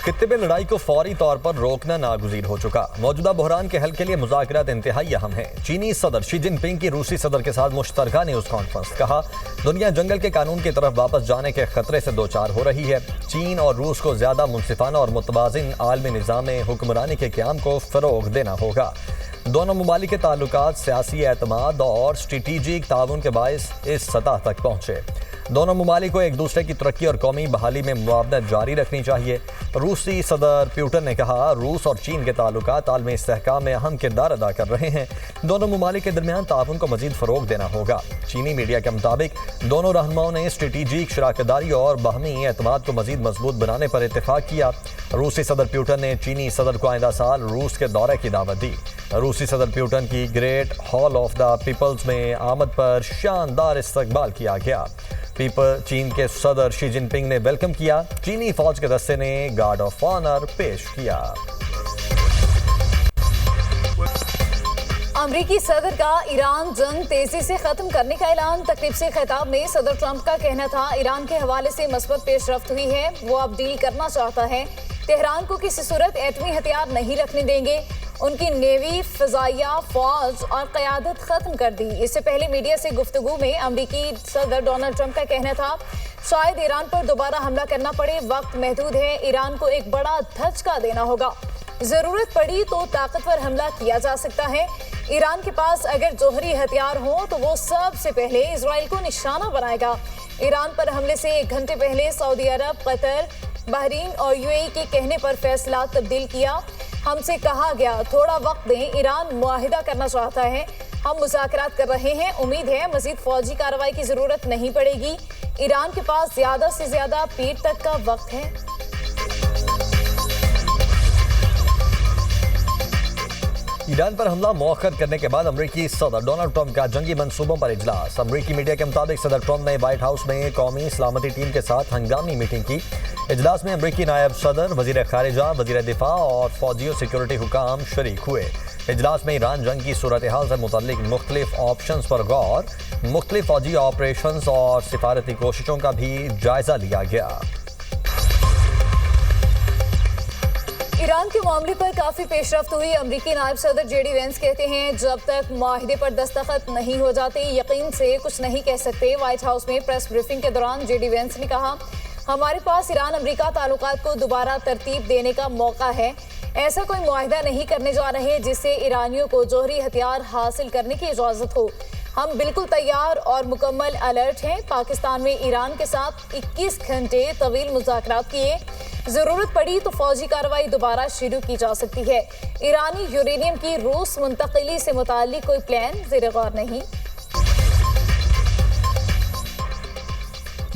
खित्ते में लड़ाई को फौरी तौर पर रोकना नागुज़ीर हो चुका। मौजूदा बहरान के हल के लिए मुज़ाकरात इंतहाई अहम हैं। चीनी सदर शी जिनपिंग की रूसी सदर के साथ मुश्तरका न्यूज़ कॉन्फ्रेंस। कहा, दुनिया जंगल के कानून की तरफ वापस जाने के खतरे से दो चार हो रही है। चीन और रूस को ज्यादा मुनसिफाना और मुतवाज़िन आलमी निज़ाम में हुक्मरानी के क़याम को फ़रोग़ देना होगा। दोनों ममालिक के ताल्लुकात सियासी एतमाद और स्ट्रेटेजिक ताउन के बायस इस सतह तक पहुँचे। दोनों ममालिक को एक दूसरे की तरक्की और कौमी बहाली में मुआवनत जारी रखनी चाहिए। रूसी सदर पुतिन ने कहा, रूस और चीन के ताल्लुकात आलमी इस्तेहकाम में अहम किरदार अदा कर रहे हैं। दोनों ममालिक के दरमियान ताउन को मजीद फ़रोग़ देना होगा। चीनी मीडिया के मुताबिक दोनों रहनुमाओं ने स्ट्रेटेजिक शराकतदारी और बाहमी एतमाद को मजीद मजबूत बनाने पर इत्तेफाक किया। रूसी सदर पुतिन ने चीनी सदर को आइंदा साल रूस के दौरे की दावत दी। रूसी सदर पुतिन की Great Hall of the Peoples में आमद पर शानदार इस्तकबाल किया गया। चीन के सदर शी जिनपिंग ने वेलकम किया। चीनी फौज के दस्ते ने गार्ड ऑफ ऑनर पेश किया। अमरीकी सदर का ईरान जंग तेजी से खत्म करने का ऐलान। तकरीब से खिताब में सदर ट्रंप का कहना था, ईरान के हवाले से मस्बत पेशरफ्त हुई है, वो अब डील करना चाहता है। तेहरान को किसी सूरत एटमी हथियार नहीं रखने देंगे। उनकी नेवी, फिजाइया, फौज और क़यादत खत्म कर दी। इससे पहले मीडिया से गुफ्तगू में अमरीकी सदर डोनाल्ड ट्रंप का कहना था, शायद ईरान पर दोबारा हमला करना पड़े, वक्त महदूद है, ईरान को एक बड़ा धचका देना होगा, जरूरत पड़ी तो ताकतवर हमला किया जा सकता है। ईरान के पास अगर जोहरी हथियार हो तो वो सबसे पहले इजराइल को निशाना बनाएगा। ईरान पर हमले से 1 घंटे पहले सऊदी अरब, कतर, बहरीन और यूएई के कहने पर फैसला तब्दील किया। हमसे कहा गया थोड़ा वक्त दें, ईरान मुआहिदा करना चाहता है, हम मुज़ाकरात कर रहे हैं, उम्मीद है मज़ीद फौजी कार्रवाई की ज़रूरत नहीं पड़ेगी। ईरान के पास ज़्यादा से ज़्यादा पीर तक का वक्त है। ईरान पर हमला मौखर करने के बाद अमरीकी सदर डोनाल्ड ट्रंप का जंगी मंसूबों पर इजलास। अमरीकी मीडिया के मुताबिक सदर ट्रंप ने व्हाइट हाउस में कौमी सलामती टीम के साथ हंगामी मीटिंग की। इजलास में अमरीकी नायब सदर, वजीर खारिजा, वजीर दिफा और फौजी सिक्योरिटी हुकाम शरीक हुए। इजलास में ईरान जंग की सूरत हाल से मुतल्लिक मुख्तलिफ ऑप्शंस पर गौर, मुख्तलिफ फौजी ऑपरेशंस और सिफारती कोशिशों का भी जायजा लिया गया। ईरान के मामले पर काफी पेशरफ्त हुई। अमरीकी नायब सदर जेडी वेंस कहते हैं, जब तक मुआहिदे पर दस्तखत नहीं हो जाते यकीन से कुछ नहीं कह सकते। व्हाइट हाउस में प्रेस ब्रीफिंग के दौरान जेडी वेंस ने कहा, हमारे पास ईरान अमरीका ताल्लुकात को दोबारा तरतीब देने का मौका है। ऐसा कोई मुआहिदा नहीं करने जा रहे जिससे ईरानियों को जोहरी हथियार हासिल करने की इजाज़त हो। हम बिल्कुल तैयार और मुकम्मल अलर्ट हैं। पाकिस्तान में ईरान के साथ 21 घंटे तवील मुज़ाकरात किए। ज़रूरत पड़ी तो फौजी कार्रवाई दोबारा शुरू की जा सकती है। ईरानी यूरेनियम की रूस मुंतकिली से मुताल्लिक कोई प्लान ज़ेर गौर नहीं।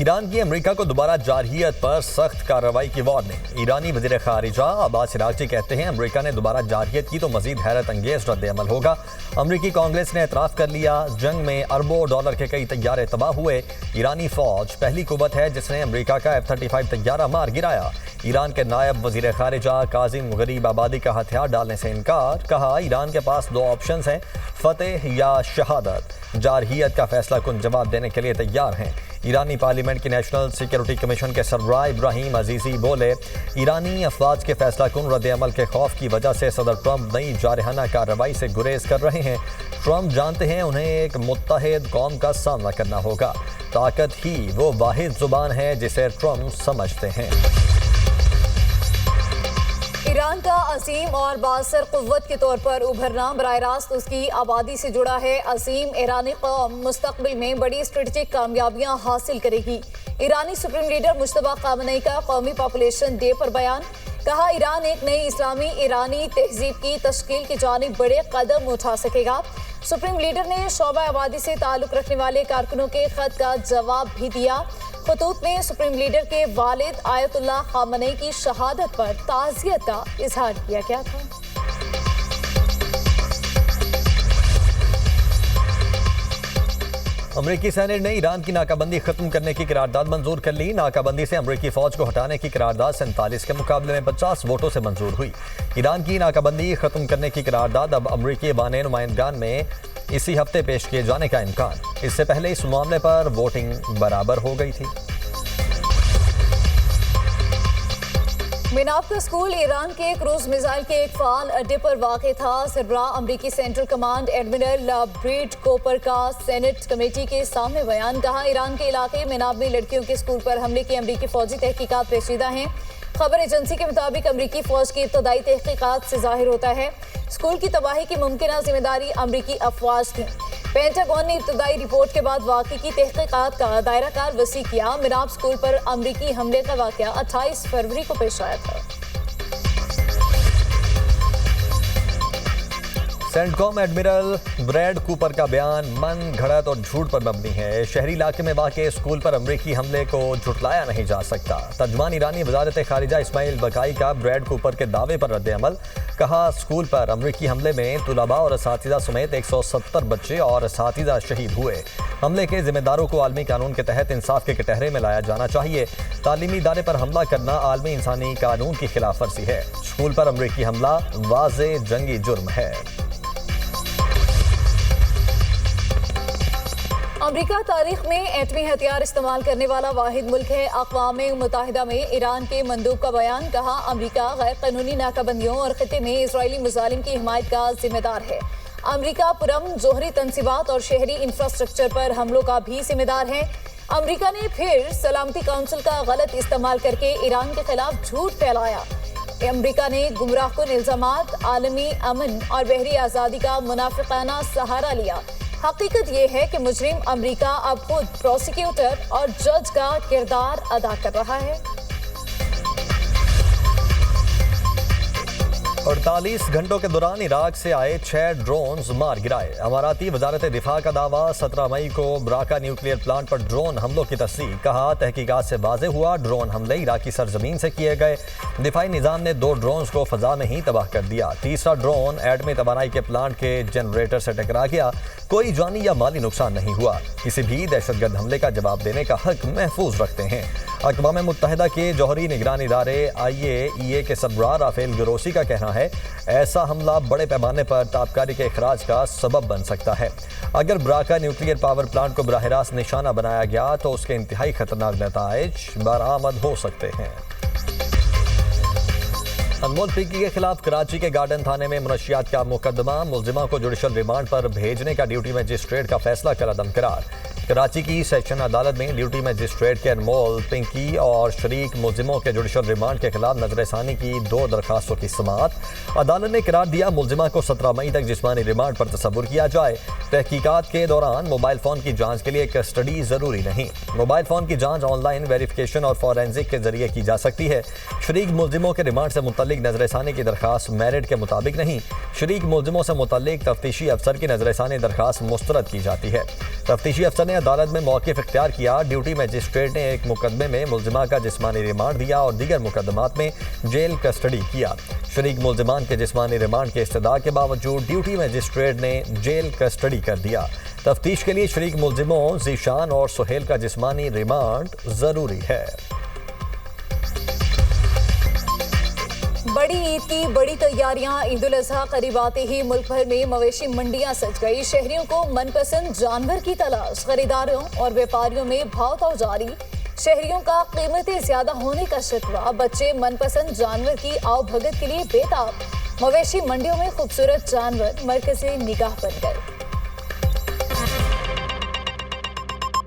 ईरान की अमेरिका को दोबारा जारहियत पर सख्त कार्रवाई की वार्निंग। ईरानी वज़ीर खारिजा अब्बास इराक़ची कहते हैं, अमेरिका ने दोबारा जारहियत की तो मजीद हैरत अंगेज रद्द-ए-अमल होगा। अमरीकी कांग्रेस ने एतराफ़ कर लिया, जंग में अरबों डॉलर के कई तैयारे तबाह हुए। ईरानी फौज पहली कुव्वत है जिसने अमरीका का F-35 तैयारा मार गिराया। ईरान के नायब वज़ीर खारिजा काजिम गरीब आबादी का हथियार डालने से इनकार। कहा, ईरान के पास 2 ऑप्शंस हैं, फतेह या शहादत। जारहियत का फैसला कुन जवाब देने के लिए तैयार हैं। ईरानी पार्लियामेंट की नेशनल सिक्योरिटी कमीशन के सरबराह इब्राहिम अजीज़ी बोले, ईरानी अफवाज के फैसला कुन रद्द-ए-अमल के खौफ की वजह से सदर ट्रंप नई जारहाना कार्रवाई से गुरेज कर रहे हैं। ट्रंप जानते हैं उन्हें एक मुत्तहिद कौम का सामना करना होगा। ताकत ही वो वाहिद जुबान है जिसे ट्रंप समझते हैं। ईरान का असीम और बासर कुव्वत के तौर पर उभरना बराह रास्त उसकी आबादी से जुड़ा है। असीम ईरानी कौम मुस्तकबिल में बड़ी स्ट्रेटेजिक कामयाबियां हासिल करेगी। ईरानी सुप्रीम लीडर मुश्तबा खामनेई का कौमी पॉपुलेशन डे पर बयान। कहा, ईरान एक नई इस्लामी ईरानी तहजीब की तश्कील की जानिब बड़े कदम उठा सकेगा। सुप्रीम लीडर ने शोबा आबादी से ताल्लुक रखने वाले कारकुनों के खत का जवाब भी दिया। खतूत में सुप्रीम लीडर के वालिद आयतुल्लाह खामनेई की शहादत पर ताज़ियत का इजहार किया गया था। अमरीकी सेनेट ने ईरान की नाकाबंदी खत्म करने की करारदाद मंजूर कर ली। नाकाबंदी से अमरीकी फौज को हटाने की करारदाद 47 के मुकाबले में 50 वोटों से मंजूर हुई। ईरान की नाकाबंदी खत्म करने की करारदाद अब अमरीकी बाने नुमाइंदगान में इसी हफ्ते पेश किए जाने का इम्कान। इससे पहले इस मामले पर वोटिंग बराबर हो गई थी। मिनाब का स्कूल ईरान के क्रूज मिसाइल के एक फाल अड्डे पर वाक़ था। सरबराह अमरीकी सेंट्रल कमांड एडमिरल ब्रेड कोपर का सेनेट कमेटी के सामने बयान। कहा, ईरान के इलाके मिनाब में लड़कियों के स्कूल पर हमले की अमरीकी फौजी तहकीकात पेचीदा हैं। खबर एजेंसी के मुताबिक अमरीकी फौज की इब्तदाई तहकीकात से जाहिर होता है स्कूल की तबाही की मुमकिन जिम्मेदारी अमरीकी अफवाज थी। पेंटागन ने इब्तदाई रिपोर्ट के बाद वाक़े की तहकीकात का दायरा कार वसी किया। मिनाब स्कूल पर अमरीकी हमले का वाक़या 28 फरवरी को पेश आया था। सेंटकॉम एडमिरल ब्रैड कूपर का बयान मन घड़त और झूठ पर मबनी है। शहरी इलाके में वाक़े स्कूल पर अमरीकी हमले को झुटलाया नहीं जा सकता। तर्जुमान ईरानी वज़ारत खारिजा इस्माइल बकाई का ब्रैड कूपर के दावे पर रद्द-ए-अमल। कहा, स्कूल पर अमरीकी हमले में तुलबा और असातिज़ा समेत 170 बच्चे और असातिज़ा शहीद हुए। हमले के जिम्मेदारों को आलमी कानून के तहत इंसाफ के कटहरे में लाया जाना चाहिए। तालीमी इदारे पर हमला करना आलमी इंसानी कानून की खिलाफ वर्जी है। स्कूल पर अमरीकी हमला वाज़े जंगी जुर्म है। अमरीका तारीख में एटमी हथियार इस्तेमाल करने वाला वाहिद मुल्क है। अक़वाम मुत्तहिदा में ईरान के मंदूब का बयान। कहा, अमरीका गैर कानूनी नाकाबंदियों और खित्ते में इजरायली मुजालिम की हिमायत का जिम्मेदार है। अमरीका पुरअमन जोहरी तनसीबात और शहरी इंफ्रास्ट्रक्चर पर हमलों का भी जिम्मेदार है। अमरीका ने फिर सलामती काउंसिल का गलत इस्तेमाल करके ईरान के खिलाफ झूठ फैलाया। अमरीका ने गुमराहकुन इल्जामात, आलमी अमन और बहरी आज़ादी का मुनाफिकाना सहारा लिया। हकीकत यह है कि मुजरिम अमरीका अब खुद प्रोसिक्यूटर और जज का किरदार अदा कर रहा है। 48 घंटों के दौरान इराक से आए 6 ड्रोन्स मार गिराए। अमाराती वजारत दिफा का दावा। 17 मई को ब्राका न्यूक्लियर प्लांट पर ड्रोन हमलों की तस्दीक। कहा, तहकीकात से वाज़े हुआ ड्रोन हमले इराकी सरजमीन से किए गए। दिफाई निज़ाम ने 2 ड्रोन्स को फ़ज़ा में ही तबाह कर दिया। तीसरा ड्रोन एटमी तवानाई के प्लांट के जनरेटर से टकरा गया। कोई जानी या माली नुकसान नहीं हुआ। किसी भी दहशतगर्द हमले का जवाब देने का हक महफूज रखते हैं। अक़वाम मुत्तहिदा के जौहरी निगरानी इदारे IAEA के सरबराह राफेल ग्रोसी का कहना है, ऐसा हमला बड़े पैमाने पर ताबकारी के अखराज का सबब बन सकता है। अगर ब्राका न्यूक्लियर पावर प्लांट को बराह रास्त निशाना बनाया गया तो उसके इंतहाई खतरनाक नताइज बरामद हो सकते हैं। अनमोल पिंकी के खिलाफ कराची के गार्डन थाने में मुनशियात का मुकदमा। मुलजिमा को जुडिशल रिमांड पर भेजने का ड्यूटी मजिस्ट्रेट का फैसला कलअदम करार। कराची की सेशन अदालत में ड्यूटी मजिस्ट्रेट के अनमोल पिंकी और शरीक मुलजिमों के जुडिशल रिमांड के खिलाफ नजरसानी की 2 दरखास्तों की समाअत। अदालत ने करार दिया, मुलजिमा को 17 मई तक जिस्मानी रिमांड पर तसव्वुर किया जाए। तहकीकात के दौरान मोबाइल फ़ोन की जांच के लिए कस्टडी ज़रूरी नहीं। मोबाइल फ़ोन की जांच ऑनलाइन वेरिफिकेशन और फॉरेंसिक के जरिए की जा सकती है। शरीक मुलजिमों के रिमांड से मुतल्लिक नजरसानी की दरखास्त मेरिट के मुताबिक नहीं। शरीक मुलजिमों से मुतल्लिक तफ्तीशी अफसर की नजरसानी दरखास्त मुस्तरद की जाती है। तफ्तीशी अफसर ने अदालत में मौक़िफ़ इख्तियार किया। ड्यूटी मजिस्ट्रेट ने एक मुकदमे में मुलजिमा का जिस्मानी रिमांड दिया और दीगर मुकदमात में जेल कस्टडी किया। शरीक मुलजिमान के जिस्मानी रिमांड के इस्तदा के बावजूद ड्यूटी मजिस्ट्रेट ने जेल कस्टडी कर दिया। तफ्तीश के लिए शरीक मुलजिमों ज़ीशान और सुहेल का जिस्मानी रिमांड ज़रूरी है। बड़ी ईद की बड़ी तैयारियां। ईद उल अजहा करीब आते ही मुल्क भर में मवेशी मंडियां सज गई। शहरियों को मनपसंद जानवर की तलाश। खरीदारों और व्यापारियों में भाव ताव जारी। शहरियों का कीमतें ज्यादा होने का शिकवा। बच्चे मनपसंद जानवर की आओ भगत के लिए बेताब। मवेशी मंडियों में खूबसूरत जानवर मरकज़े निगाह बन गए।